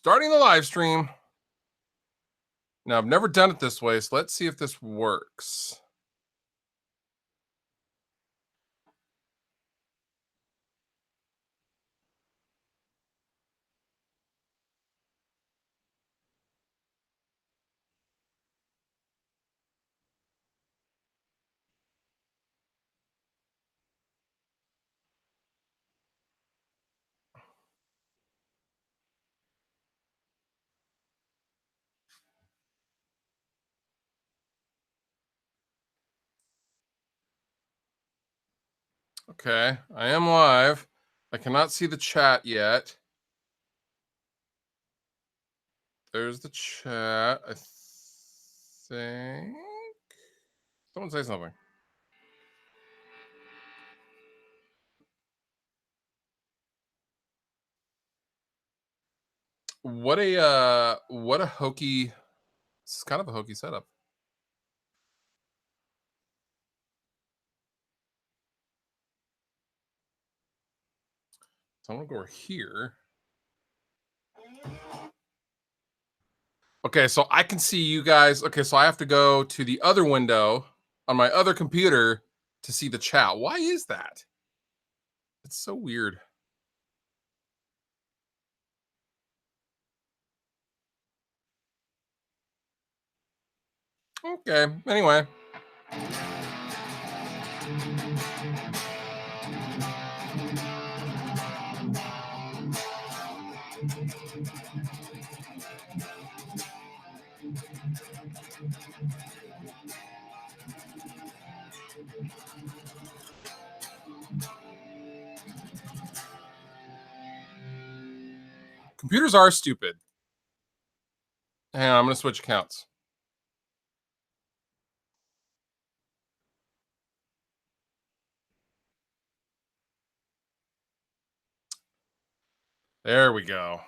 Starting the live stream. Now, I've never done it this way, so let's see if this works. Okay, I am live. I cannot see the chat yet. There's the chat. I think. Someone say something. What a hokey. This is kind of a hokey setup. So I'm gonna go here. Okay, so I can see you guys. Okay, so I have to go to the other window on my other computer to see the chat. Why is that? It's so weird. Okay, anyway. Computers are stupid. Hang on, I'm going to switch accounts. There we go.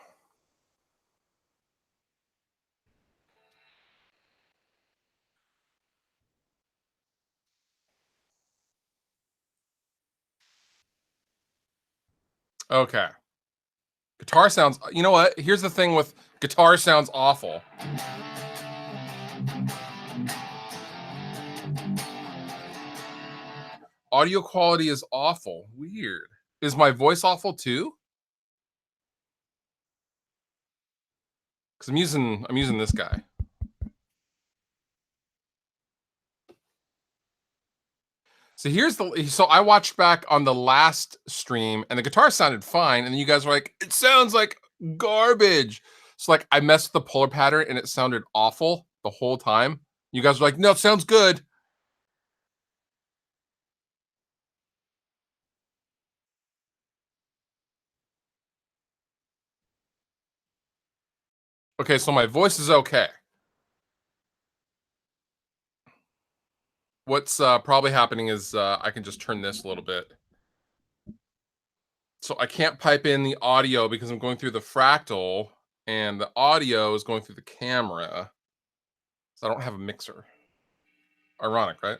Okay. Guitar sounds, you know what? Here's the thing with guitar sounds awful. Audio quality is awful. Weird. Is my voice awful too? Because I'm using this guy. So I watched back on the last stream and the guitar sounded fine, and then you guys were like, it sounds like garbage. So like I messed with the polar pattern and it sounded awful the whole time. You guys were like, no, it sounds good. Okay, so my voice is okay. What's probably happening is I can just turn this a little bit. So I can't pipe in the audio because I'm going through the fractal and the audio is going through the camera. So I don't have a mixer. Ironic, right?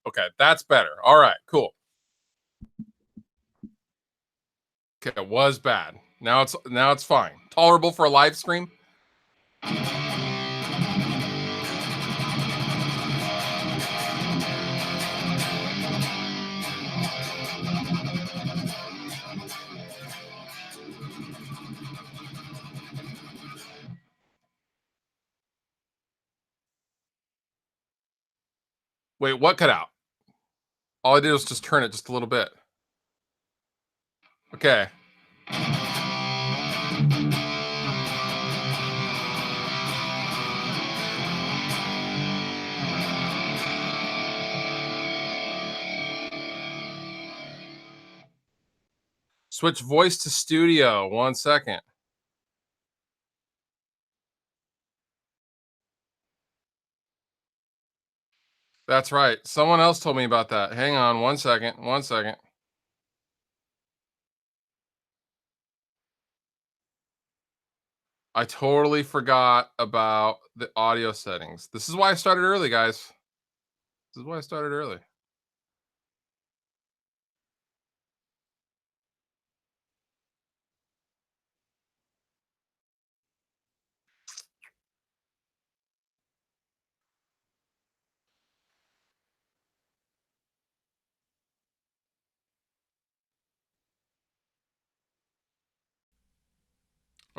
Okay, that's better. All right, cool. Okay, it was bad. Now it's fine. Tolerable for a live stream. Wait, what cut out? All I did was just turn it just a little bit. Okay. Switch voice to studio. 1 second. That's right. Someone else told me about that. Hang on 1 second. 1 second. I totally forgot about the audio settings. This is why I started early, guys. This is why I started early.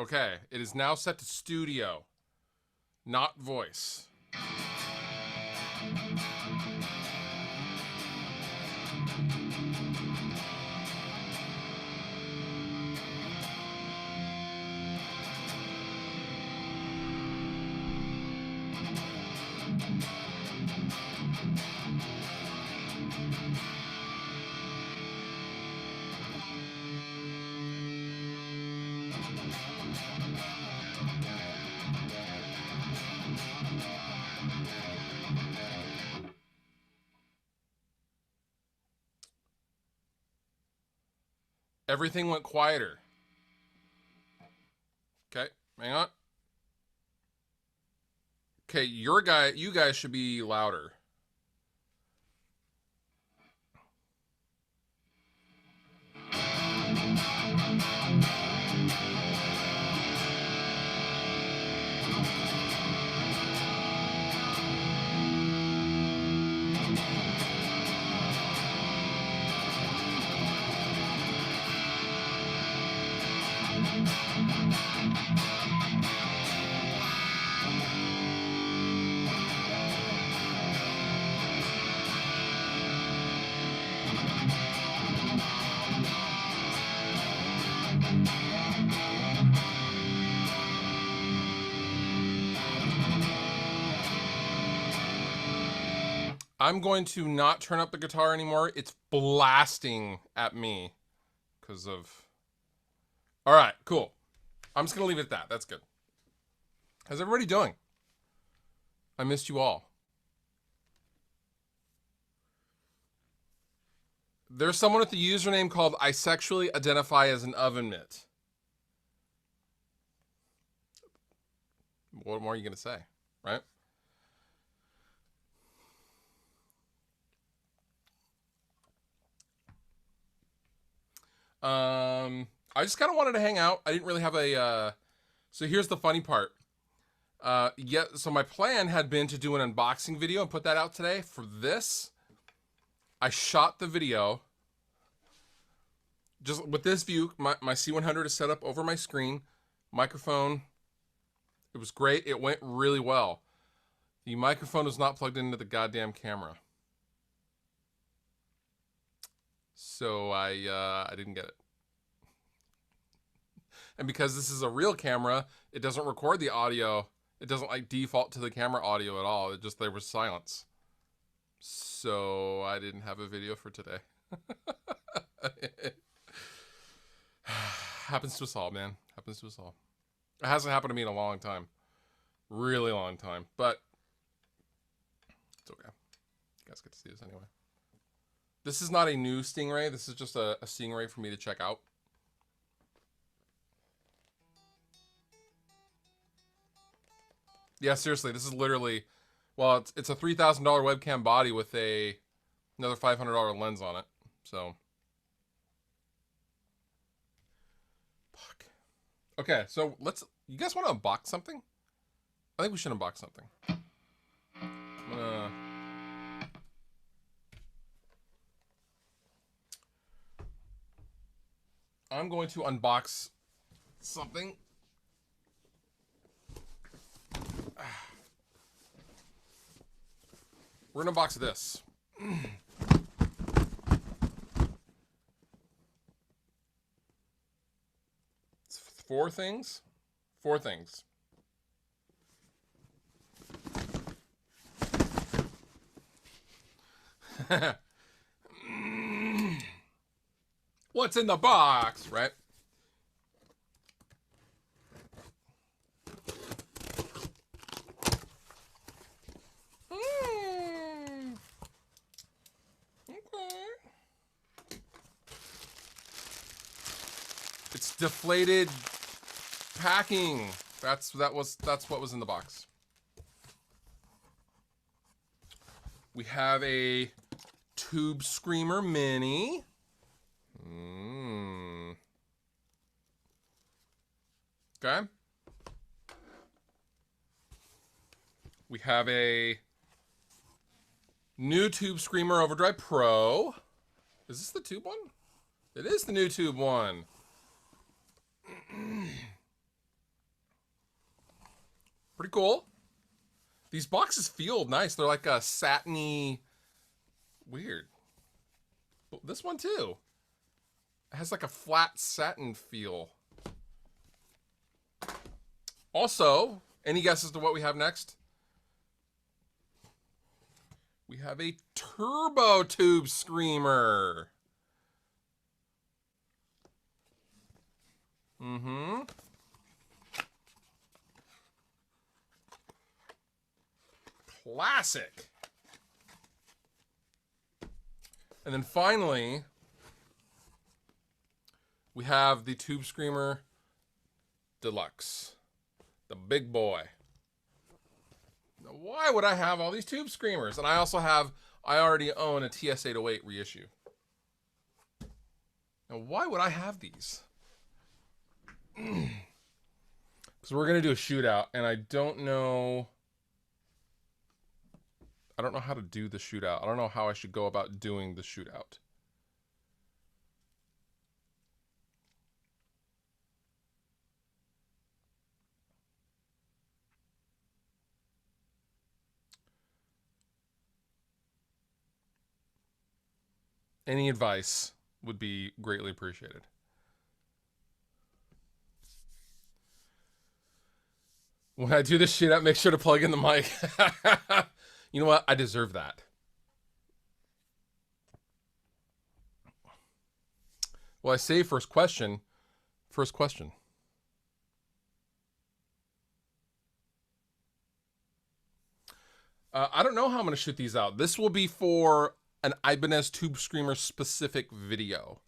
Okay, it is now set to studio, not voice. Everything went quieter. Okay, hang on. Okay, you guys should be louder. I'm going to not turn up the guitar anymore. It's blasting at me because of. All right, cool. I'm just going to leave it at that. That's good. How's everybody doing? I missed you all. There's someone with the username called I sexually identify as an oven mitt. What more are you going to say, right? I just kind of wanted to hang out. I didn't really have a. So here's the funny part. Yeah. So my plan had been to do an unboxing video and put that out today. For this, I shot the video. Just with this view, my C100 is set up over my screen, microphone. It was great. It went really well. The microphone was not plugged into the goddamn camera, so I didn't get it. And because this is a real camera, it doesn't record the audio. It doesn't like default to the camera audio at all. It just there was silence. So I didn't have a video for today. Happens to us all, man. Happens to us all. It hasn't happened to me in a long time. Really long time. But it's okay. You guys get to see this anyway. This is not a new Stingray. This is just a Stingray for me to check out. Yeah, seriously, this is literally, well, it's a $3,000 webcam body with another $500 lens on it. So, fuck. Okay, so you guys want to unbox something? I think we should unbox something. I'm going to unbox something. We're going to unbox this. It's 4 things. 4 things. What's in the box, right? It's deflated packing. That's what was in the box. We have a Tube Screamer Mini. Okay. We have a new Tube Screamer Overdrive Pro. Is this the tube one? It is the new tube one. Pretty cool. These boxes feel nice. They're like a satiny, weird. This one too. It has like a flat satin feel. Also, any guesses to what we have next? We have a Turbo Tube Screamer. Classic. And then finally, we have the Tube Screamer Deluxe. The big boy. Now, why would I have all these Tube Screamers? And I already own a TS-808 reissue. Now, why would I have these? Because we're going to do a shootout, and I don't know how to do the shootout. I don't know how I should go about doing the shootout. Any advice would be greatly appreciated. When I do this shootout, make sure to plug in the mic. You know what? I deserve that. Well, I say first question. First question. I don't know how I'm going to shoot these out. This will be for an Ibanez Tube Screamer specific video.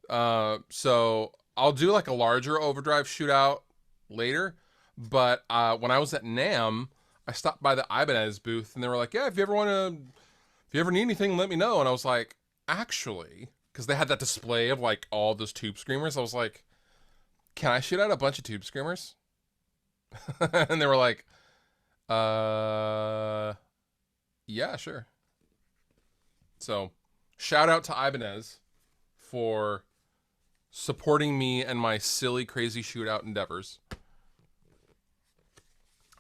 So I'll do like a larger overdrive shootout later. But when I was at NAMM, I stopped by the Ibanez booth and they were like, yeah, if you ever need anything, let me know. And I was like, actually, because they had that display of like all those Tube Screamers. I was like, can I shoot out a bunch of Tube Screamers? And they were like, yeah, sure. So shout out to Ibanez for supporting me and my silly, crazy shootout endeavors.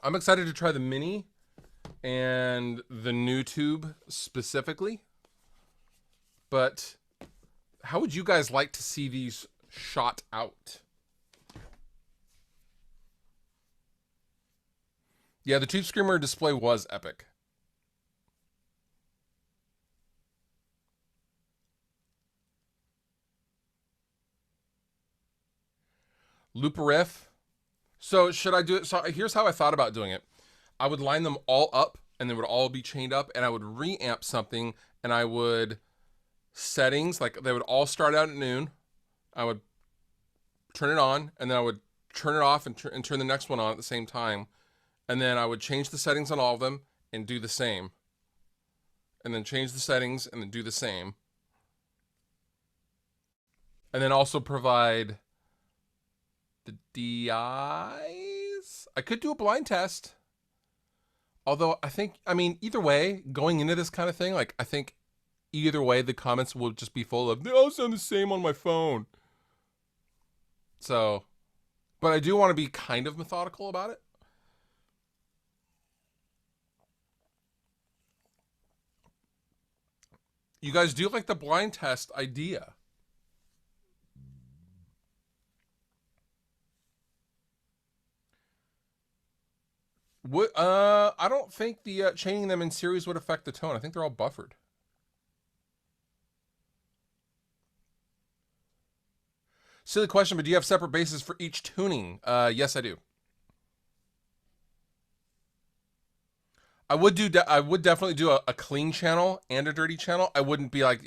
I'm excited to try the Mini and the new tube specifically. But how would you guys like to see these shot out? Yeah, the Tube Screamer display was epic. Loop a riff. So should I do it? So here's how I thought about doing it. I would line them all up and they would all be chained up and I would reamp something and I would settings, like they would all start out at noon. I would turn it on and then I would turn it off and turn the next one on at the same time. And then I would change the settings on all of them and do the same. And then change the settings and then do the same. And then also provide the DIs. I could do a blind test. Although I mean, either way, going into this kind of thing, like I think either way, the comments will just be full of, they all sound the same on my phone. So, but I do want to be kind of methodical about it. You guys do like the blind test idea. I don't think the chaining them in series would affect the tone. I think they're all buffered. Silly question, but do you have separate bases for each tuning? Yes, I do. I would definitely do a clean channel and a dirty channel. It wouldn't be like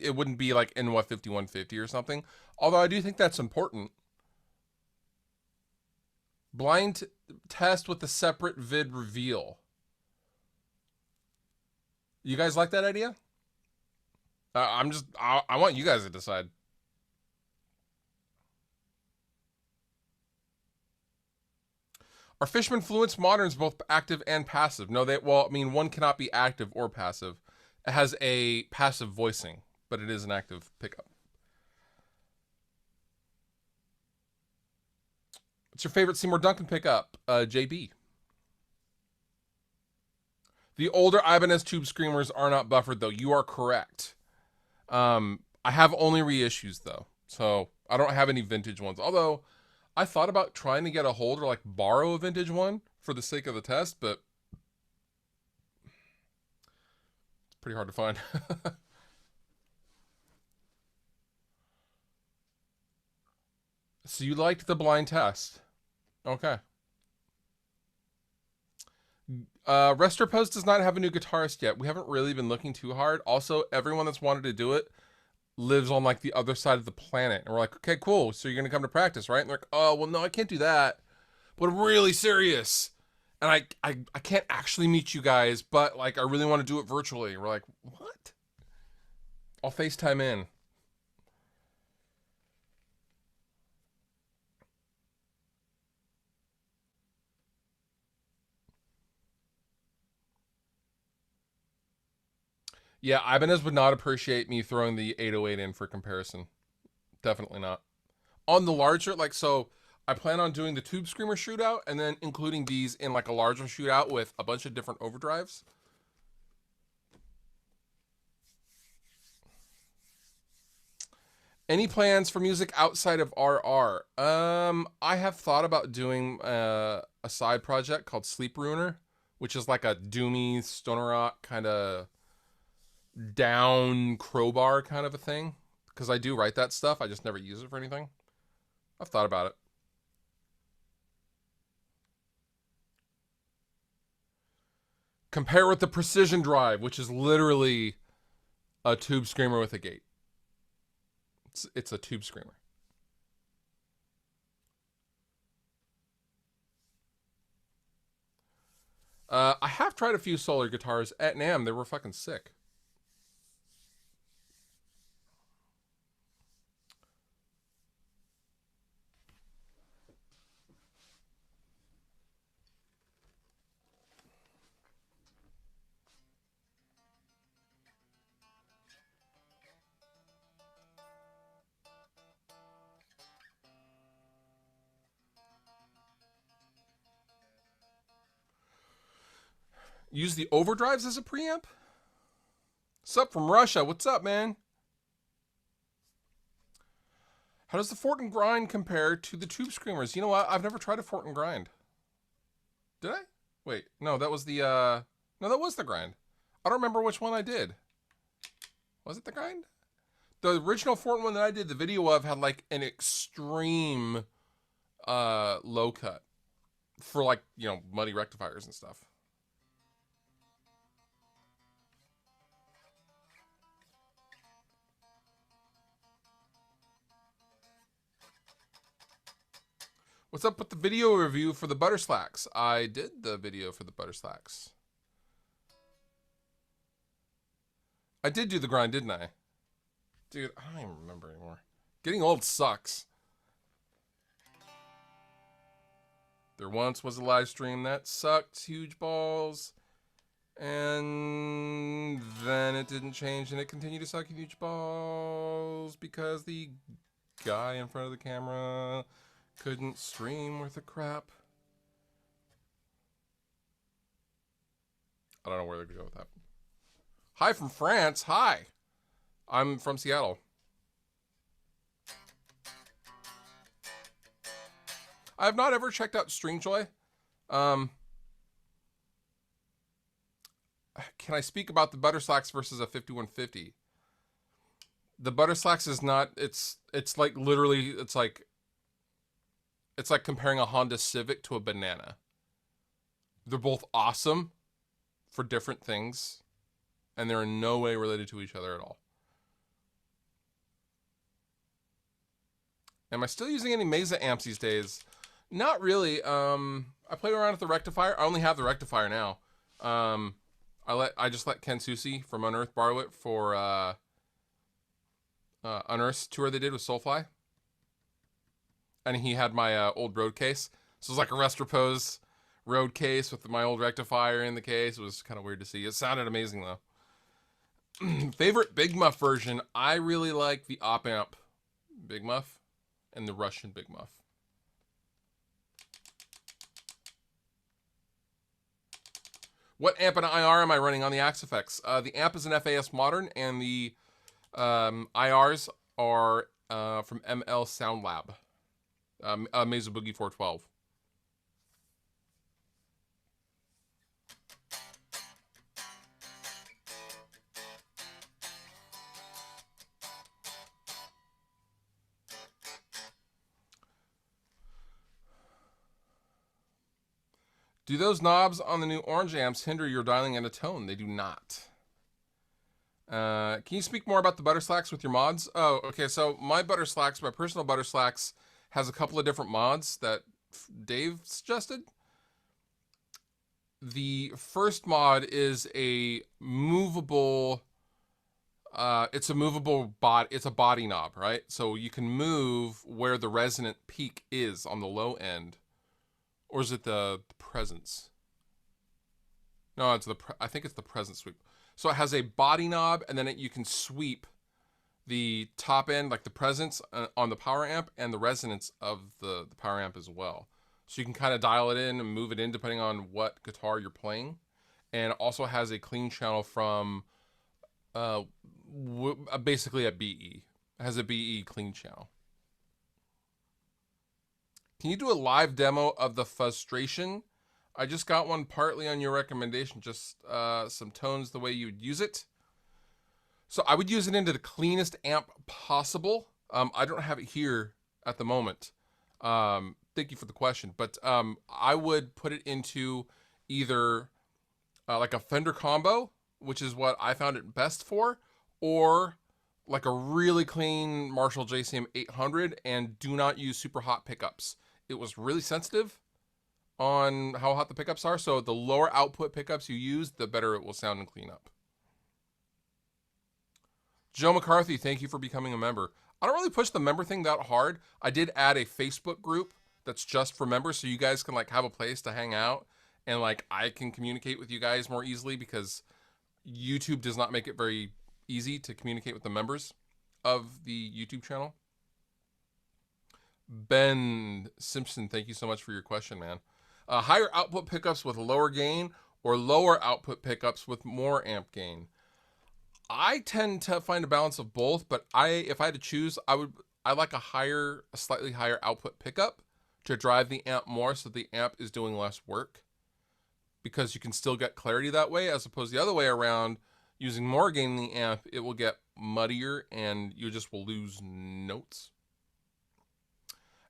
NY 5150 or something. Although I do think that's important. Blind test with a separate vid reveal. You guys like that idea? I want you guys to decide. Are Fishman Fluence Moderns both active and passive? No, well, I mean, one cannot be active or passive. It has a passive voicing, but it is an active pickup. What's your favorite Seymour Duncan pickup? JB. The older Ibanez tube screamers are not buffered, though. You are correct. I have only reissues, though, so I don't have any vintage ones. Although I thought about trying to get a hold or like borrow a vintage one for the sake of the test, but it's pretty hard to find. So you liked the blind test. Okay. Rester Post does not have a new guitarist yet. We haven't really been looking too hard. Also, everyone that's wanted to do it lives on like the other side of the planet. And we're like, okay, cool. So you're going to come to practice, right? And they're like, oh, well, no, I can't do that. But I'm really serious. And I can't actually meet you guys, but like, I really want to do it virtually. And we're like, what? I'll FaceTime in. Yeah, Ibanez would not appreciate me throwing the 808 in for comparison. Definitely not. On the larger, like, so I plan on doing the Tube Screamer shootout and then including these in like a larger shootout with a bunch of different overdrives. Any plans for music outside of RR? I have thought about doing a side project called Sleep Ruiner, which is like a doomy stoner rock kind of down crowbar kind of a thing. Because I do write that stuff, I just never use it for anything. I've thought about it. Compare with the Precision Drive, which is literally a tube screamer with a gate. It's a tube screamer. I have tried a few solar guitars at NAMM. They were fucking sick. Use the overdrives as a preamp? Sup from Russia? What's up, man? How does the Fort and Grind compare to the Tube Screamers? You know what? I've never tried a Fort and Grind. Did I? Wait, no, that was the no, that was the Grind. I don't remember which one I did. Was it the Grind? The original Fort one that I did the video of had like an extreme low cut for like, you know, muddy rectifiers and stuff. What's up with the video review for the Butter Slacks? I did the video for the Butter Slacks. I did do the Grind, didn't I? Dude, I don't even remember anymore. Getting old sucks. There once was a live stream that sucked huge balls. And then it didn't change and it continued to suck huge balls because the guy in front of the camera couldn't stream worth a crap. I don't know where to go with that. Hi from France. Hi. I'm from Seattle. I have not ever checked out Stringjoy. Can I speak about the Butter Slacks versus a 5150? The Butter Slacks is not, it's like literally, it's like comparing a Honda Civic to a banana. They're both awesome for different things, and they're in no way related to each other at all. Am I still using any Mesa amps these days? Not really. I played around with the rectifier. I only have the rectifier now. Um, I just let Ken Susi from Unearth borrow it for Unearth's tour they did with Soulfly, and he had my old road case. So it was like a Rest Repose road case with my old rectifier in the case. It was kind of weird to see. It sounded amazing though. Favorite Big Muff version? I really like the Op Amp Big Muff and the Russian Big Muff. What amp and IR am I running on the Axe-Fx? The amp is an FAS Modern, and the IRs are from ML Sound Lab, Mesa Boogie 412. Do those knobs on the new orange amps hinder your dialing in a tone? They do not. Can you speak more about the butter slacks with your mods? Oh, okay. So my butter slacks, my personal butter slacks, has a couple of different mods that Dave suggested. The first mod is a movable. It's a movable bot. It's a body knob, right? So you can move where the resonant peak is on the low end, or is it the presence? No, it's I think it's the present sweep. So it has a body knob, and then you can sweep the top end, like the presence on the power amp, and the resonance of the power amp as well. So you can kind of dial it in and move it in depending on what guitar you're playing. And it also has a clean channel from basically a BE. It has a BE clean channel. Can you do a live demo of the frustration? I just got one partly on your recommendation, just some tones the way you would use it. So I would use it into the cleanest amp possible. I don't have it here at the moment. Thank you for the question. But I would put it into either like a Fender combo, which is what I found it best for, or like a really clean Marshall JCM 800, and do not use super hot pickups. It was really sensitive on how hot the pickups are, so the lower output pickups you use, the better it will sound and clean up. Joe McCarthy, thank you for becoming a member. I don't really push the member thing that hard. I did add a Facebook group that's just for members, so you guys can like have a place to hang out, and like I can communicate with you guys more easily, because YouTube does not make it very easy to communicate with the members of the YouTube channel. Ben Simpson, thank you so much for your question, man. Higher output pickups with lower gain, or lower output pickups with more amp gain? I tend to find a balance of both, but if I had to choose, I like a slightly higher output pickup to drive the amp more, so the amp is doing less work, because you can still get clarity that way, as opposed to the other way around, using more gain in the amp, it will get muddier and you just will lose notes.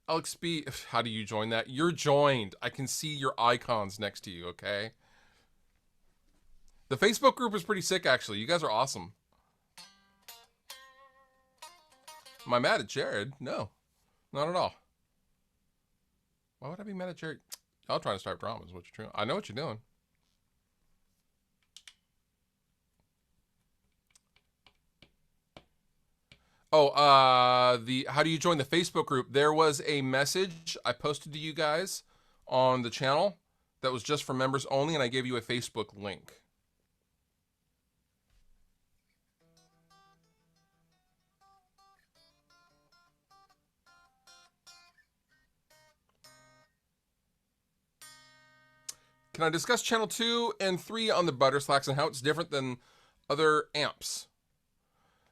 Alex B, how do you join that? You're joined. I can see your icons next to you, okay? The Facebook group is pretty sick, actually. You guys are awesome. Am I mad at Jared? No, not at all. Why would I be mad at Jared? Y'all trying to start drama is what you're doing. I know what you're doing. Oh, how do you join the Facebook group? There was a message I posted to you guys on the channel that was just for members only, and I gave you a Facebook link. Can I discuss channel 2 and 3 on the butter slacks and how it's different than other amps?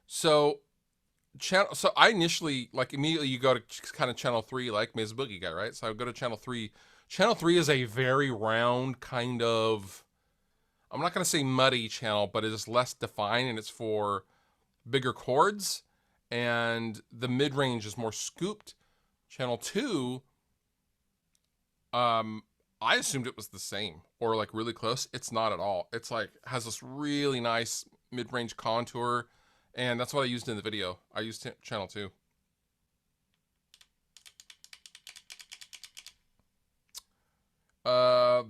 So I initially, like, immediately you go to kind of channel 3, like Ms. Boogie guy, right? So I go to channel 3. Channel 3 is a very round kind of, I'm not going to say muddy channel, but it is less defined, and it's for bigger chords, and the mid-range is more scooped. Channel 2, I assumed it was the same, or like really close. It's not at all. It's like, has this really nice mid-range contour, and that's what I used in the video. I used channel 2. Uh,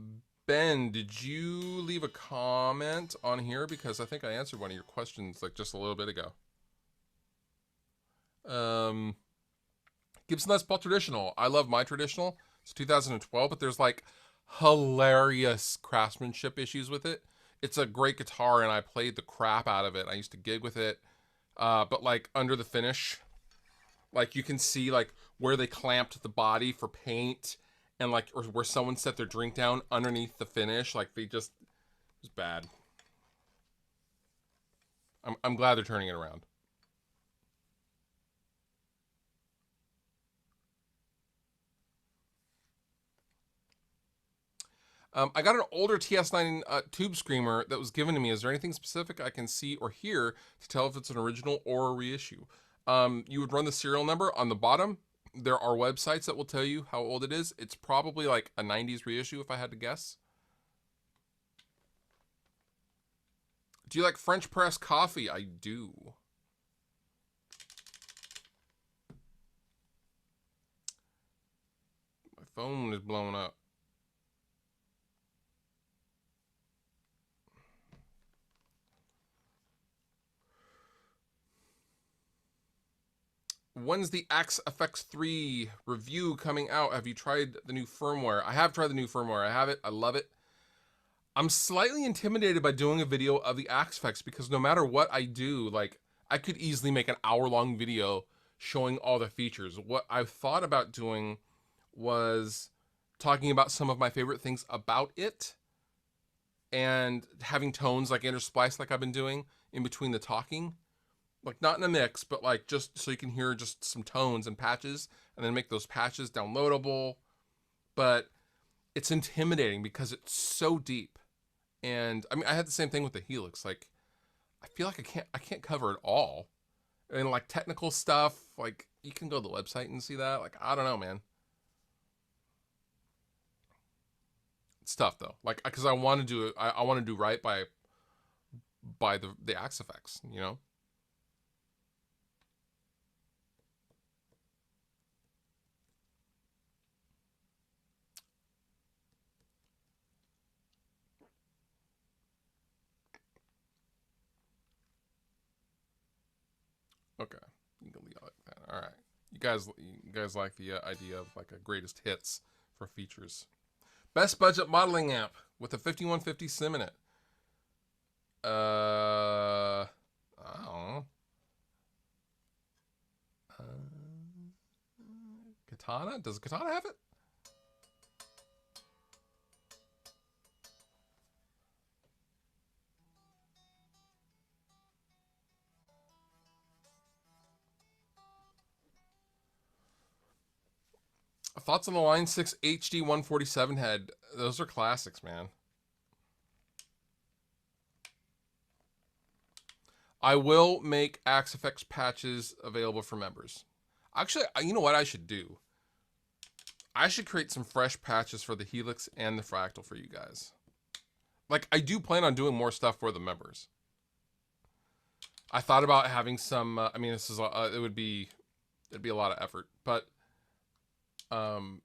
Ben, did you leave a comment on here? Because I think I answered one of your questions like just a little bit ago. Um, Gibson Les Paul traditional. I love my traditional. It's 2012, but there's like hilarious craftsmanship issues with it. It's a great guitar, and I played the crap out of it. I used to gig with it, but like under the finish, like you can see like where they clamped the body for paint, and like or where someone set their drink down underneath the finish. Like they just it was bad. I'm glad they're turning it around. I got an older TS9 tube screamer that was given to me. Is there anything specific I can see or hear to tell if it's an original or a reissue? You would run the serial number on the bottom. There are websites that will tell you how old it is. It's probably like a 90s reissue if I had to guess. Do you like French press coffee? I do. My phone is blowing up. When's the Axe FX3 review coming out? Have you tried the new firmware? I have tried the new firmware. I have it. I love it. I'm slightly intimidated by doing a video of the Axe FX because no matter what I do, like I could easily make an hour-long video showing all the features. What I've thought about doing was talking about some of my favorite things about it and having tones like intersplice like I've been doing in between the talking. Like not in a mix, but like just so you can hear just some tones and patches and then make those patches downloadable. But it's intimidating because it's so deep. And I mean, I had the same thing with the Helix. Like, I feel like I can't cover it all. And like technical stuff, like you can go to the website and see that. Like, I don't know, man. It's tough though. Like, because I want to do it. I want to do right by the Axe effects. You know. Okay, you can leave it like that. All right, you guys like the idea of like a greatest hits for features. Best budget modeling amp with a 5150 sim in it. I don't know. Katana? Does Katana have it? Thoughts on the Line 6 HD 147 head? Those are classics, man. I will make Axe FX patches available for members. Actually, you know what I should do? I should create some fresh patches for the Helix and the Fractal for you guys. Like, I do plan on doing more stuff for the members. I thought about having some. I mean, this is it'd be a lot of effort, but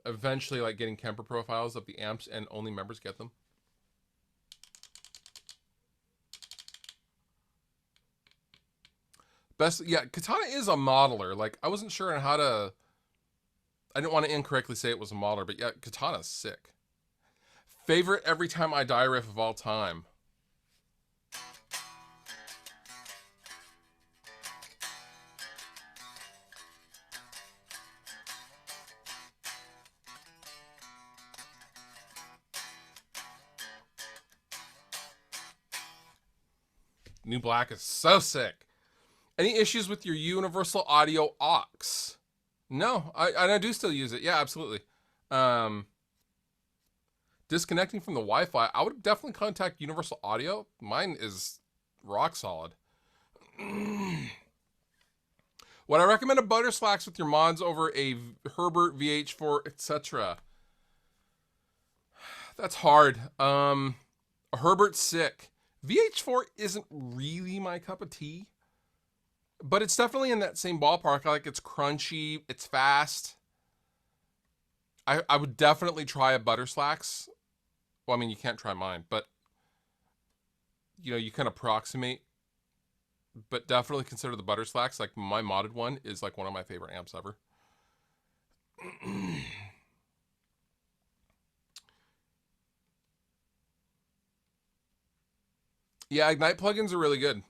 eventually, like getting Kemper profiles of the amps and only members get them. Best, yeah, Katana is a modeler. Like, I wasn't sure on how to. I didn't want to incorrectly say it was a modeler, but yeah, Katana's sick. Favorite Every Time I Die riff of all time. New Black is so sick. Any issues with your Universal Audio aux? No, I do still use it. Yeah, absolutely. Disconnecting from the Wi-Fi, I would definitely contact Universal Audio. Mine is rock solid. Would I recommend a Butter Slacks with your mods over a Herbert VH4, etc.? That's hard. Herbert's sick. VH4 isn't really my cup of tea, but it's definitely in that same ballpark. Like it's crunchy, it's fast. I would definitely try a Butter Slacks Well, I mean, you can't try mine, but you know, you can approximate. But definitely consider the butter slacks. Like my modded one is like one of my favorite amps ever. Yeah, Ignite plugins are really good.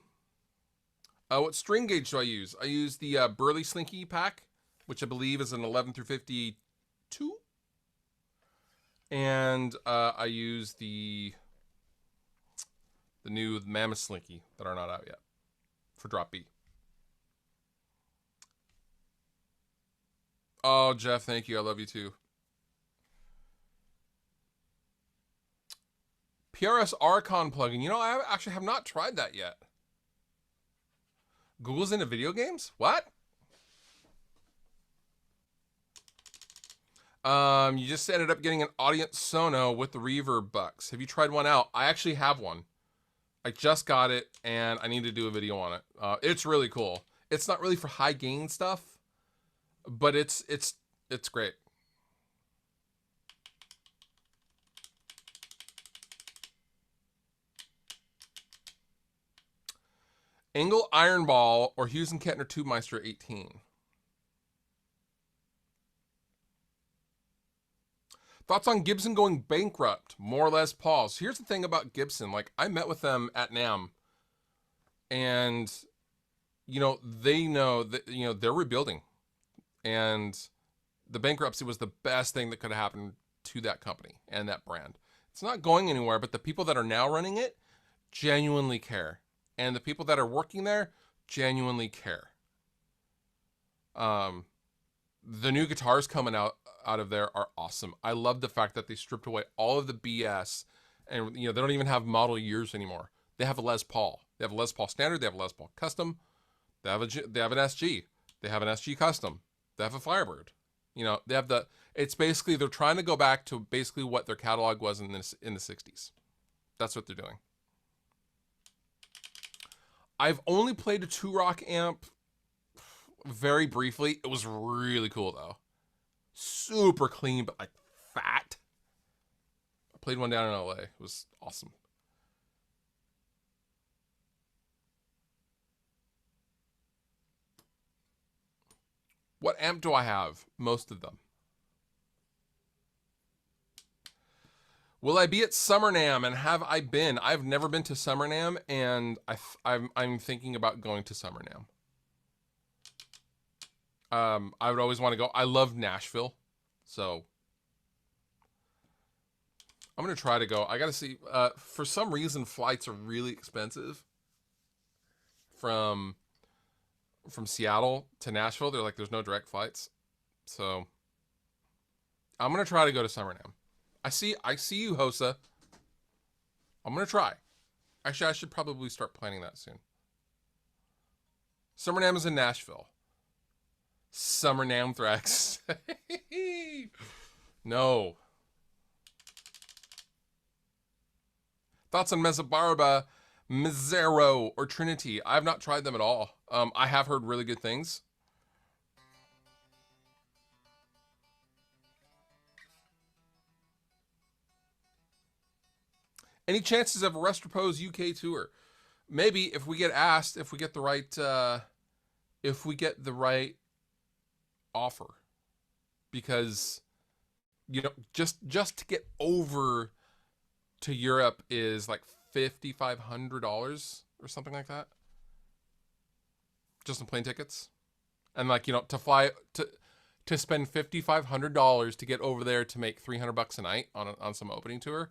What string gauge do I use? I use the Burley Slinky pack, which I believe is an 11 through 52. And I use the new Mammoth Slinky that are not out yet for drop B. Oh, Jeff, thank you. I love you too. PRS Archon plugin. You know, I actually have not tried that yet. Google's into video games? What? You just ended up getting an Audience Sono with the reverb bucks. Have you tried one out? I actually have one. I just got it, and I need to do a video on it. It's really cool. It's not really for high gain stuff, but it's great. Engel Iron Ball or Hughes and Kettner Tube Meister 18. Thoughts on Gibson going bankrupt? More or less pause. Here's the thing about Gibson. Like, I met with them at NAMM, and you know, they know that, you know, they're rebuilding, and the bankruptcy was the best thing that could have happened to that company and that brand. It's not going anywhere, but the people that are now running it genuinely care, and the people that are working there genuinely care. The new guitars coming out of there are awesome. I love the fact that they stripped away all of the BS, and you know, they don't even have model years anymore. They have a Les Paul. They have a Les Paul Standard. They have a Les Paul Custom. They have an SG. They have an SG Custom. They have a Firebird. You know, they have the. It's basically they're trying to go back to basically what their catalog was in the 60s. That's what they're doing. I've only played a 2-rock amp very briefly. It was really cool though. Super clean, but like fat. I played one down in LA. It was awesome. What amp do I have? Most of them. Will I be at Summer NAMM, and have I been? I've never been to Summer NAMM, and I'm thinking about going to Summer NAMM. I would always want to go. I love Nashville, so I'm gonna try to go. I gotta see. For some reason, flights are really expensive from Seattle to Nashville. They're like, there's no direct flights, so I'm gonna try to go to Summer NAMM. I see you, Hosa. I'm gonna try. Actually, I should probably start planning that soon. Summer NAMM is in Nashville. Summer Namthrax. No. Thoughts on Mesobarba, Mizero, or Trinity? I've not tried them at all. I have heard really good things. Any chances of a Restropose UK tour? Maybe if we get asked, if we get the right offer, because you know, just to get over to Europe is like $5,500 or something like that, just in plane tickets, and like, you know, to fly to spend $5,500 to get over there to make $300 a night on some opening tour.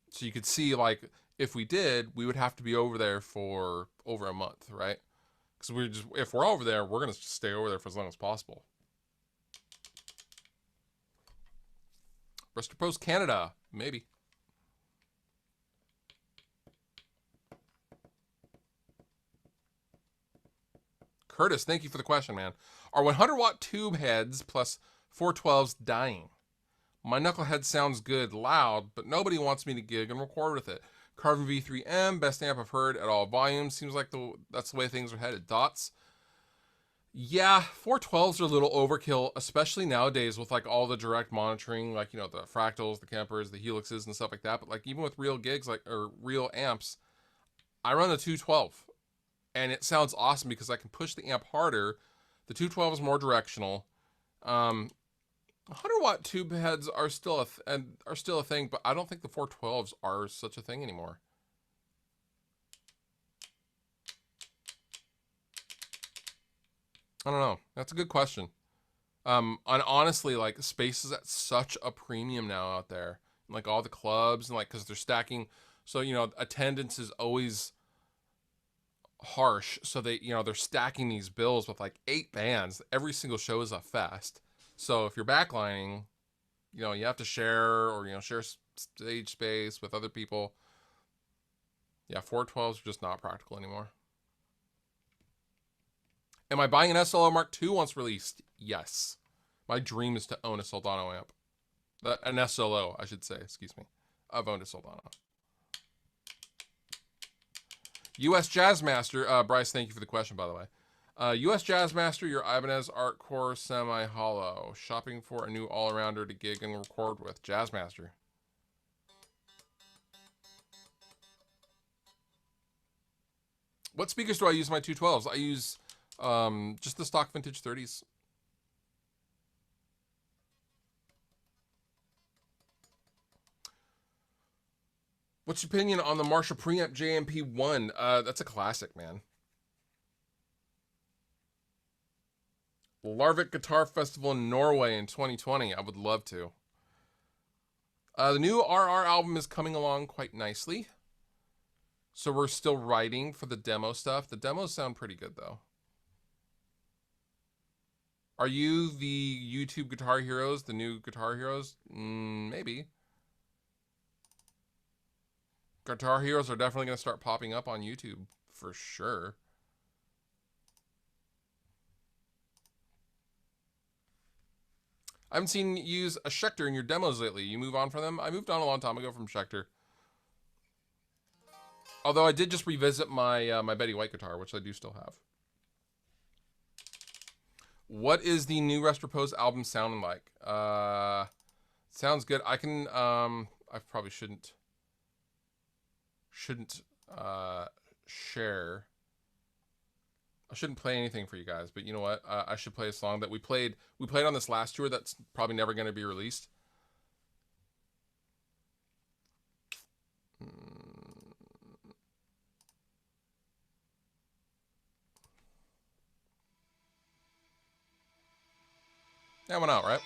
So you could see, like, if we did, we would have to be over there for over a month, right? Because if we're over there, we're gonna stay over there for as long as possible. Restropose Canada, maybe. Curtis, thank you for the question, man. Are 100-watt tube heads plus 412s dying? My knucklehead sounds good, loud, but nobody wants me to gig and record with it. Carvin V3M, best amp I've heard at all volumes. Seems like that's the way things are headed. Dots? Yeah, 412s are a little overkill, especially nowadays with like all the direct monitoring, like, you know, the fractals, the Kempers, the helixes, and stuff like that. But like even with real gigs, like, or real amps, I run the 212, and it sounds awesome because I can push the amp harder. The 212 is more directional. 100-watt tube heads are still a thing, but I don't think the 412s are such a thing anymore. I don't know. That's a good question. And honestly, like, space is at such a premium now out there, like all the clubs, and like because they're stacking. So, you know, attendance is always harsh. So they're stacking these bills with like 8 bands. Every single show is a fest. So if you're backlining, you have to share, or share stage space with other people. Yeah, 412s are just not practical anymore. Am I buying an SLO Mark II once released? Yes. My dream is to own a Soldano amp. An SLO, I should say. Excuse me. I've owned a Soldano. U.S. Jazzmaster. Bryce, thank you for the question, by the way. U.S. Jazzmaster, your Ibanez Art Core Semi-Hollow. Shopping for a new all-arounder to gig and record with. Jazzmaster. What speakers do I use in my 212s? I use just the stock vintage 30s. What's your opinion on the Marshall Preamp JMP1? That's a classic, man. Larvik Guitar Festival in Norway in 2020. I would love to. The new RR album is coming along quite nicely. So we're still writing for the demo stuff. The demos sound pretty good, though. Are you the YouTube Guitar Heroes, the new Guitar Heroes? Maybe. Guitar Heroes are definitely going to start popping up on YouTube, for sure. I haven't seen you use a Schecter in your demos lately. You move on from them? I moved on a long time ago from Schecter. Although I did just revisit my my Betty White guitar, which I do still have. What is the new Rest Repose album sounding like? Sounds good. I can I probably shouldn't share. I shouldn't play anything for you guys, but you know what? I should play a song that we played on this last tour that's probably never going to be released. That went out, right?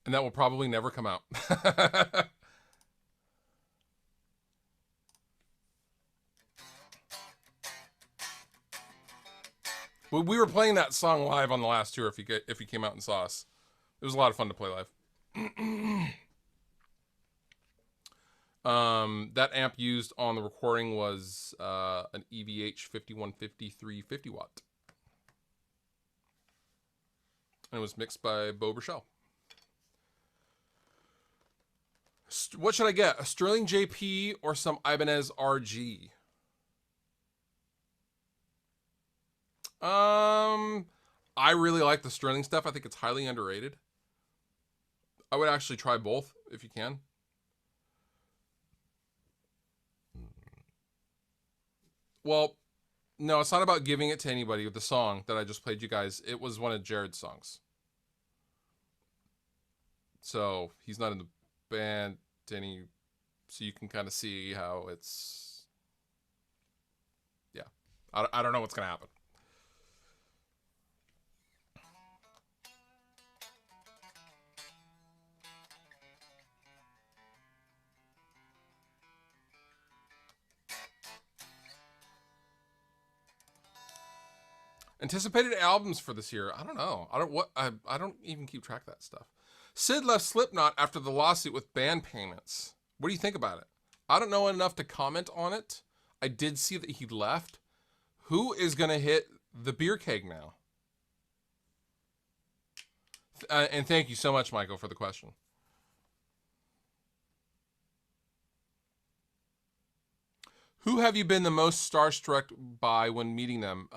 And that will probably never come out. We were playing that song live on the last tour. If you came out and saw us, it was a lot of fun to play live. That amp used on the recording was an EVH 5150 350 watt, and it was mixed by Beau Burchell. What should I get? A Sterling JP or some Ibanez RG? I really like the Sterling stuff. I think it's highly underrated. I would actually try both if you can. Well, no, it's not about giving it to anybody with the song that I just played you guys. It was one of Jared's songs. So he's not in the band any, so you can kind of see how it's, yeah. I don't know what's going to happen. Anticipated albums for this year. I don't know. I don't even keep track of that stuff. Sid left Slipknot after the lawsuit with band payments. What do you think about it? I don't know enough to comment on it. I did see that he left. Who is going to hit the beer keg now? And thank you so much, Michael, for the question. Who have you been the most starstruck by when meeting them?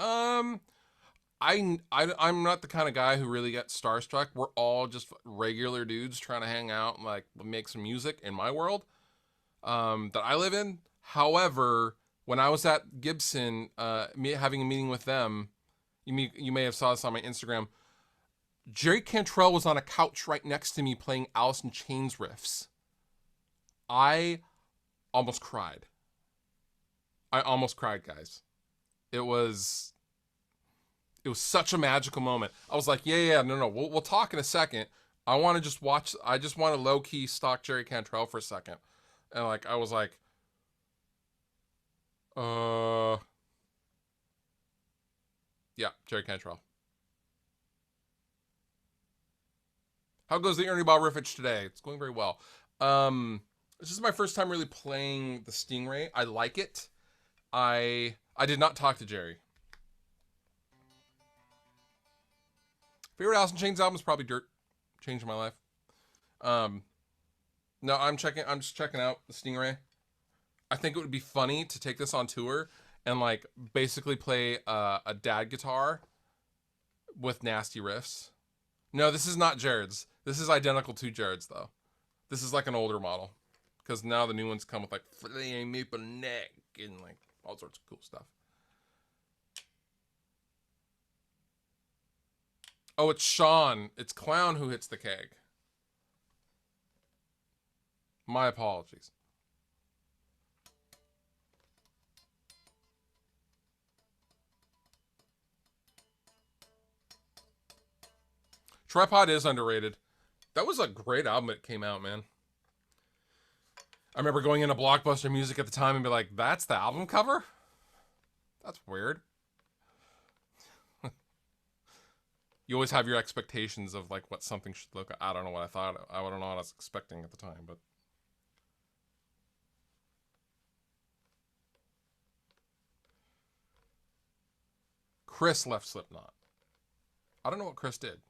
I'm not the kind of guy who really gets starstruck. We're all just regular dudes trying to hang out and like make some music in my world that I live in. However, when I was at Gibson, having a meeting with them, you may have saw this on my Instagram. Jerry Cantrell was on a couch right next to me playing Alice in Chains riffs. I almost cried. Guys. It was such a magical moment. I was like, yeah, no, we'll talk in a second. I want to just watch. I just want to low key stalk Jerry Cantrell for a second, and like I was like, yeah, Jerry Cantrell. How goes the Ernie Ball Riffage today? It's going very well. This is my first time really playing the Stingray. I like it. I did not talk to Jerry. Favorite Alice in Chains album is probably Dirt. Changed my life. No, I'm just checking out the Stingray. I think it would be funny to take this on tour and like basically play a dad guitar with nasty riffs. No, this is not Jared's. This is identical to Jared's though. This is like an older model because now the new ones come with like flaying maple neck and like all sorts of cool stuff. Oh, it's Sean. It's Clown who hits the keg. My apologies. Tripod is underrated. That was a great album that came out, man. I remember going into Blockbuster Music at the time and be like, that's the album cover? That's weird. You always have your expectations of like what something should look. I don't know what I thought. I don't know what I was expecting at the time, but Chris left Slipknot. I don't know what Chris did.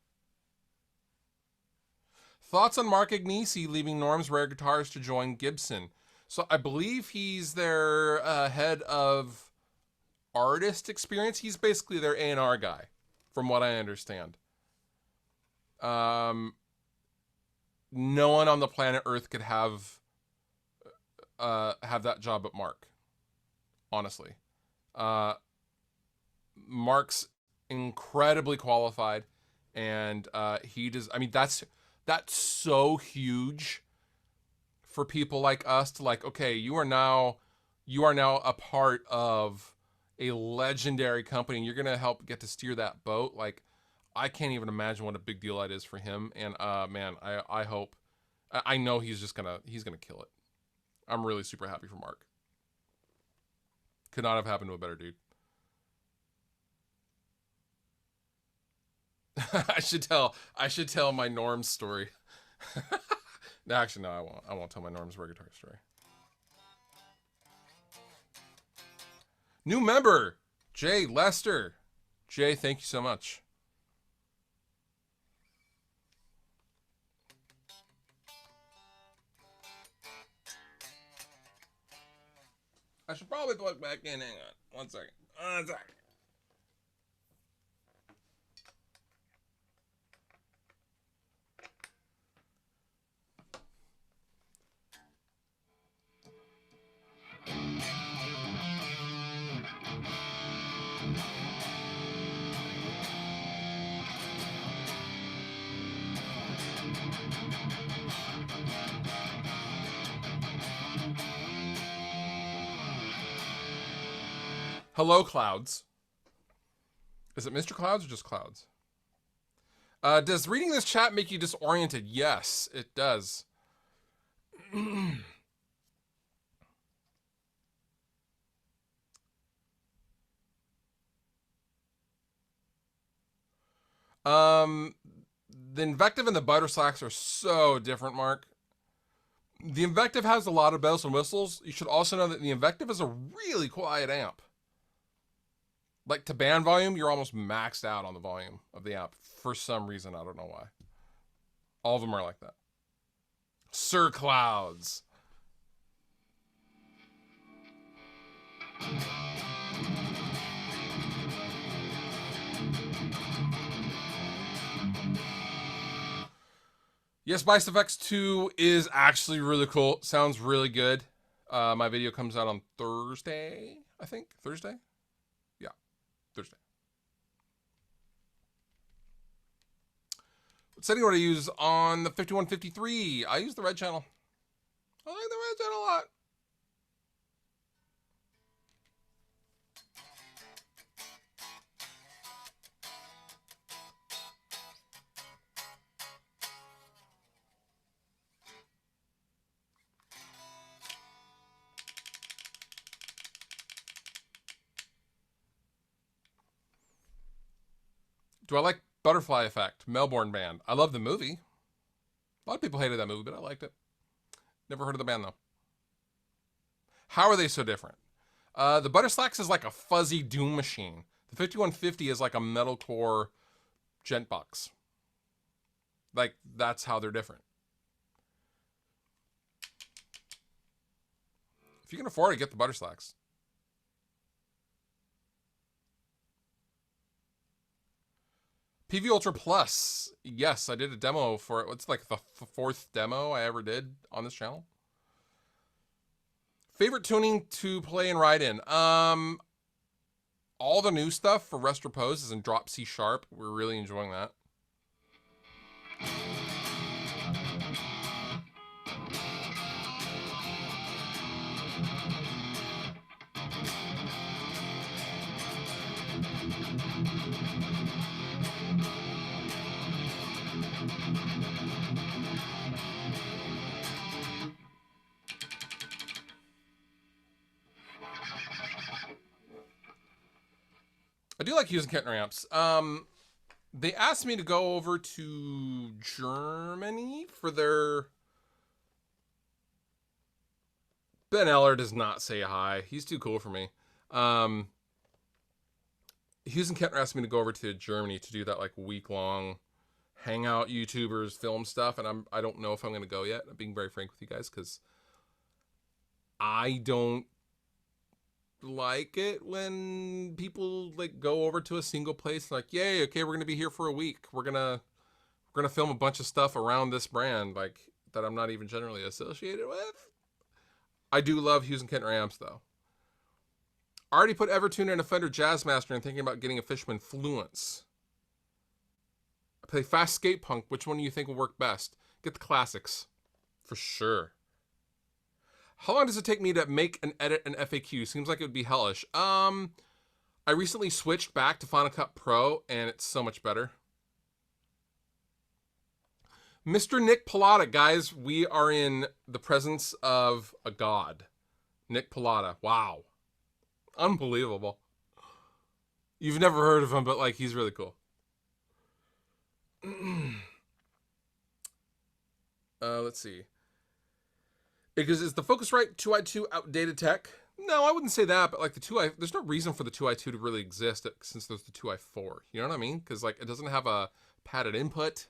Thoughts on Mark Agnesi leaving Norm's Rare Guitars to join Gibson? So I believe he's their head of artist experience. He's basically their A&R guy, from what I understand. No one on the planet Earth could have that job but Mark. Honestly, Mark's incredibly qualified, and he does. I mean, that's so huge for people like us to like. Okay, you are now a part of a legendary company. You're gonna help get to steer that boat. Like, I can't even imagine what a big deal that is for him. And man, I hope, I know he's gonna kill it. I'm really super happy for Mark. Could not have happened to a better dude. I should tell my Norm's story. No, actually, no, I won't. I won't tell my Norm's Rare Guitar story. New member, Jay Lester. Jay, thank you so much. I should probably plug back in. Hang on. 1 second. 1 second. Hello, Clouds. Is it Mr. Clouds or just Clouds? Does reading this chat make you disoriented? Yes, it does. The Invective and the Butter Slacks are so different, Mark. The Invective has a lot of bells and whistles. You should also know that the Invective is a really quiet amp. Like to band volume, you're almost maxed out on the volume of the amp for some reason. I don't know why. All of them are like that. Sir Clouds. Yes, Bice FX 2 is actually really cool. Sounds really good. My video comes out on Thursday, I think. Thursday? Yeah, Thursday. What setting would I use on the 5153? I use the red channel. I like the red channel a lot. Do I like Butterfly Effect? Melbourne band. I love the movie. A lot of people hated that movie, but I liked it. Never heard of the band, though. How are they so different? The Butter Slacks is like a fuzzy Doom machine. The 5150 is like a metalcore gent box. Like, that's how they're different. If you can afford it, get the Butter Slacks. PV Ultra Plus. Yes, I did a demo for it. It's like the fourth demo I ever did on this channel. Favorite tuning to play and ride in? All the new stuff for Rest Repose is in drop C sharp. We're really enjoying that. I do like using Kettner amps. They asked me to go over to Germany for their... Ben Eller does not say hi. He's too cool for me. Hughes and Kettner asked me to go over to Germany to do that like week-long hangout YouTubers film stuff, and I don't know if I'm going to go yet. I'm being very frank with you guys because I don't like it when people like go over to a single place like, yay, okay, we're gonna be here for a week, we're gonna film a bunch of stuff around this brand like that I'm not even generally associated with. I do love Hughes and Kettner amps though. I already put Evertuner and a Fender Jazzmaster and thinking about getting a Fishman Fluence. I play fast skate punk. Which one do you think will work best? Get the classics for sure. How long does it take me to make and edit an FAQ? Seems like it would be hellish. I recently switched back to Final Cut Pro, and it's so much better. Mr. Nick Pilata, guys, we are in the presence of a god. Nick Pilata, wow. Unbelievable. You've never heard of him, but like he's really cool. Let's see. Because is the Focusrite 2i2 outdated tech? No, I wouldn't say that, but like the 2i, there's no reason for the 2i2 to really exist since there's the 2i4. You know what I mean? Because like it doesn't have a padded input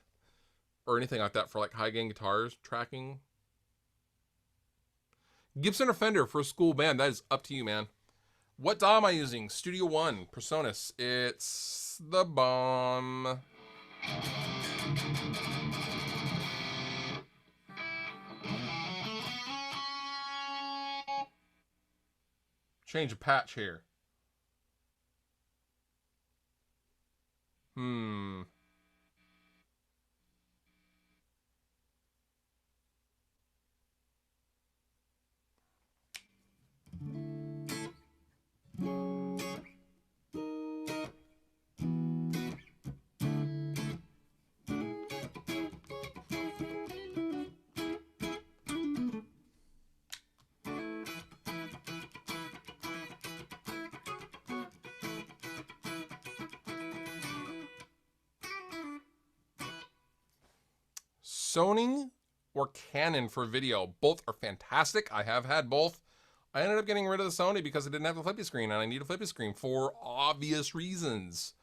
or anything like that for like high gain guitars tracking. Gibson or Fender for a school band, that is up to you, man. What DAW am I using? Studio One, Presonus. It's the bomb. Change a patch here. Sony or Canon for video. Both are fantastic. I have had both. I ended up getting rid of the Sony because I didn't have a flippy screen, and I need a flippy screen for obvious reasons.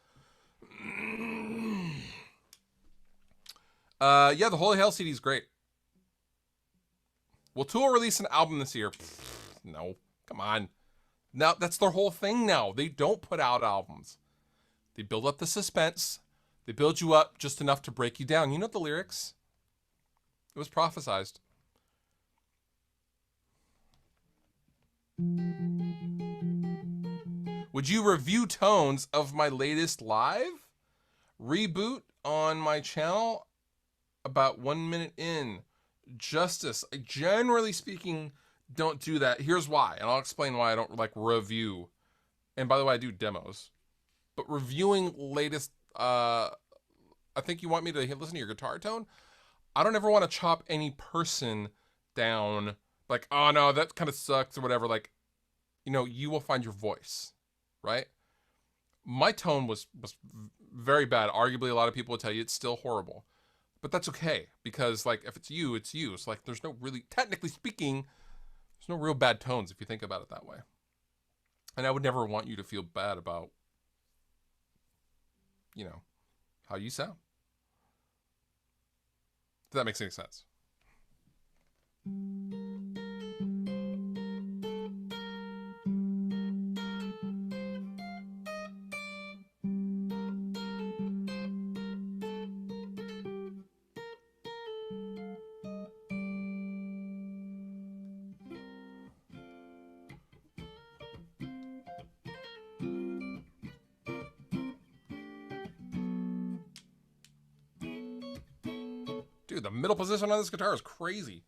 Yeah, the Holy Hell CD is great. Will Tool release an album this year? No. Come on. Now, that's their whole thing now. They don't put out albums. They build up the suspense. They build you up just enough to break you down. You know the lyrics. It was prophesized. Would you review tones of my latest live? Reboot on my channel about 1 minute in. Justice. Generally speaking, don't do that. Here's why, and I'll explain why I don't like review. And by the way, I do demos. But reviewing latest, I think you want me to listen to your guitar tone? I don't ever want to chop any person down. Like, oh no, that kind of sucks or whatever. Like, you know, you will find your voice, right? My tone was very bad. Arguably, a lot of people will tell you it's still horrible. But that's okay, because like if it's you, it's you. So like there's no really, technically speaking, there's no real bad tones if you think about it that way. And I would never want you to feel bad about, you know, how you sound. If that makes any sense. Dude, the middle position on this guitar is crazy.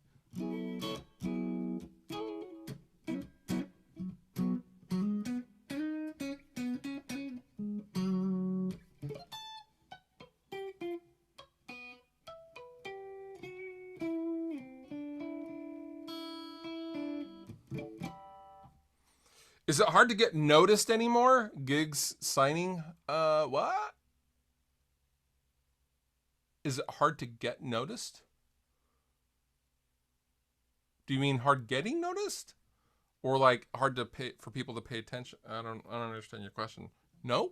Is it hard to get noticed anymore? Gigs signing? What? Is it hard to get noticed? Do you mean hard getting noticed? Or like hard to pay for people to pay attention? I don't understand your question. No?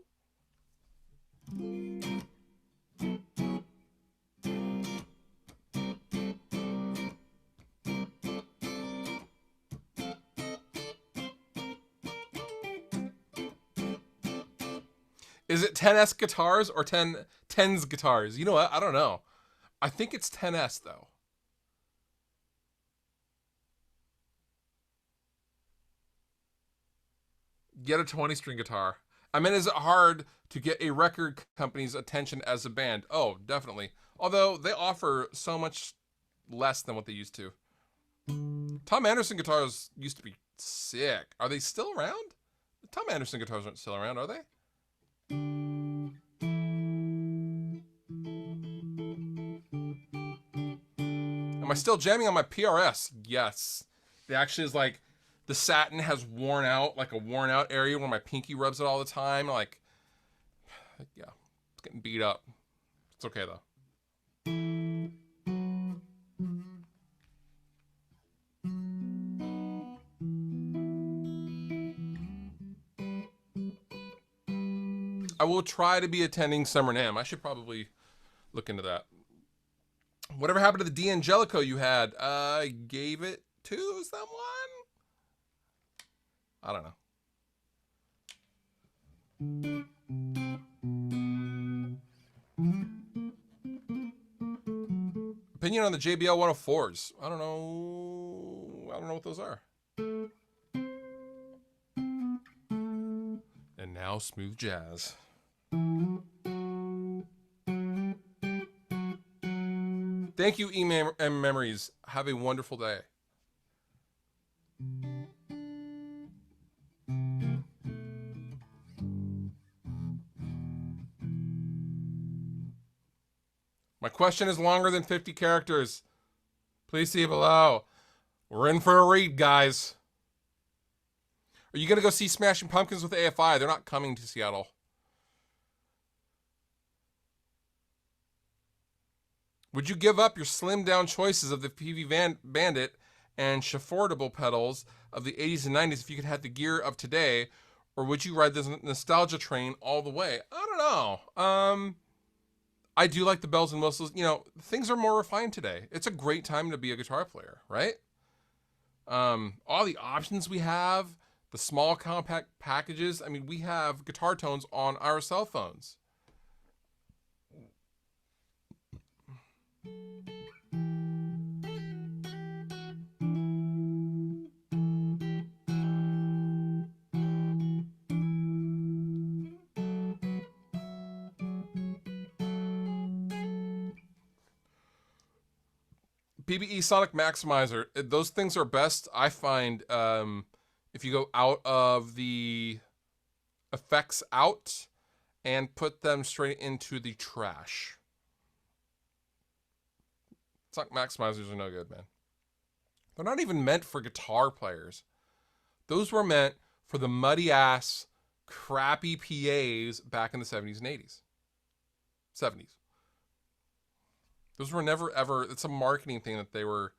Is it 10S guitars or 10s guitars? You know what? I don't know. I think it's 10S though. Get a 20-string guitar. I mean, is it hard to get a record company's attention as a band? Oh, definitely. Although they offer so much less than what they used to. Tom Anderson guitars used to be sick. Are they still around? The Tom Anderson guitars aren't still around, are they? Am I still jamming on my PRS? Yes. It actually is like the satin has worn out, like a worn out area where my pinky rubs it all the time. Like, yeah, it's getting beat up. It's okay though. I will try to be attending Summer NAMM. I should probably look into that. Whatever happened to the D'Angelico you had? I gave it to someone? I don't know. Opinion on the JBL 104s. I don't know. I don't know what those are. And now smooth jazz. Thank you, E-M Memories. Have a wonderful day. My question is longer than 50 characters. Please see below. We're in for a read, guys. Are you going to go see Smashing Pumpkins with AFI? They're not coming to Seattle. Would you give up your slimmed down choices of the PV Bandit and affordable pedals of the 80s and 90s if you could have the gear of today? Or would you ride this nostalgia train all the way? I don't know. I do like the bells and whistles. You know, things are more refined today. It's a great time to be a guitar player, right? All the options we have, the small compact packages. I mean, we have guitar tones on our cell phones. PBE Sonic Maximizer. Those things are best, I find, if you go out of the effects out and put them straight into the trash. Sonic Maximizers are no good, man. They're not even meant for guitar players. Those were meant for the muddy-ass, crappy PAs back in the 70s and 80s. 70s. Those were never ever. It's a marketing thing that they were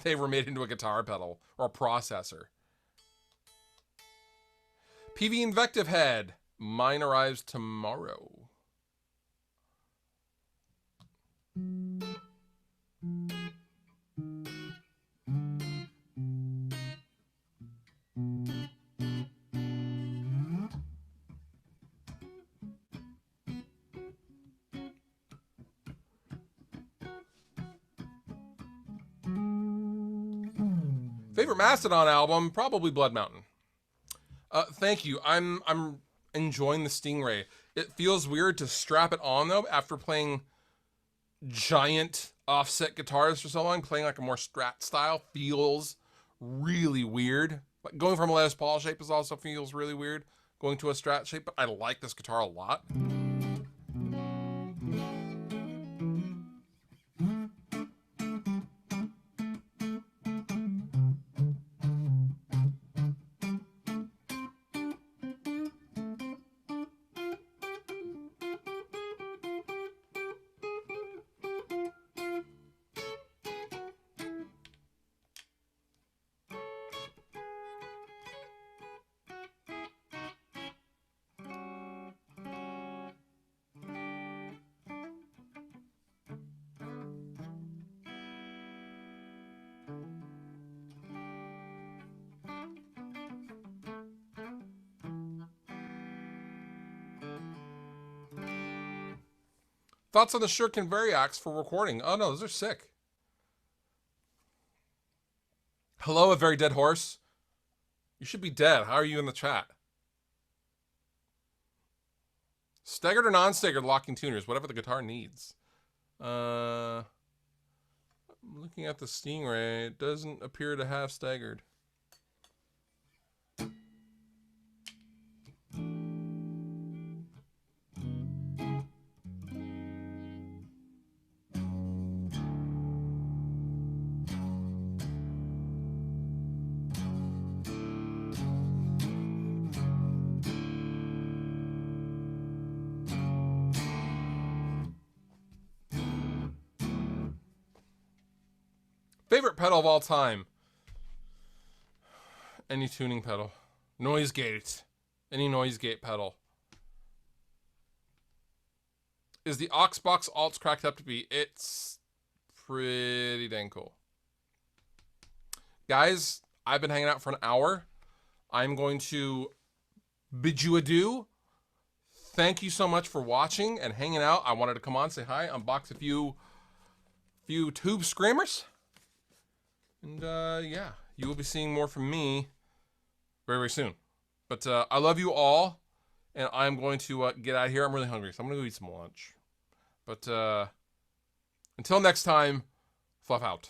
they were made into a guitar pedal or a processor. PV Invective Head. Mine arrives tomorrow. Favorite Mastodon album? Probably Blood Mountain. Thank you. I'm enjoying the Stingray. It feels weird to strap it on though after playing giant offset guitars for so long. Playing like a more Strat style feels really weird. Like going from a Les Paul shape is also feels really weird. Going to a Strat shape, but I like this guitar a lot. Thoughts on the Shuriken Variax for recording? Oh no, those are sick. Hello, a very dead horse. You should be dead. How are you in the chat? Staggered or non-staggered locking tuners, whatever the guitar needs. I'm looking at the Stingray. It doesn't appear to have staggered. Favorite pedal of all time? Any tuning pedal. Noise gate. Any noise gate pedal. Is the Oxbox Alts cracked up to be? It's pretty dang cool. Guys, I've been hanging out for an hour. I'm going to bid you adieu. Thank you so much for watching and hanging out. I wanted to come on, say hi, unbox a few tube screamers. And yeah, you will be seeing more from me very, very soon. But I love you all, and I'm going to get out of here. I'm really hungry, so I'm going to go eat some lunch. But until next time, fluff out.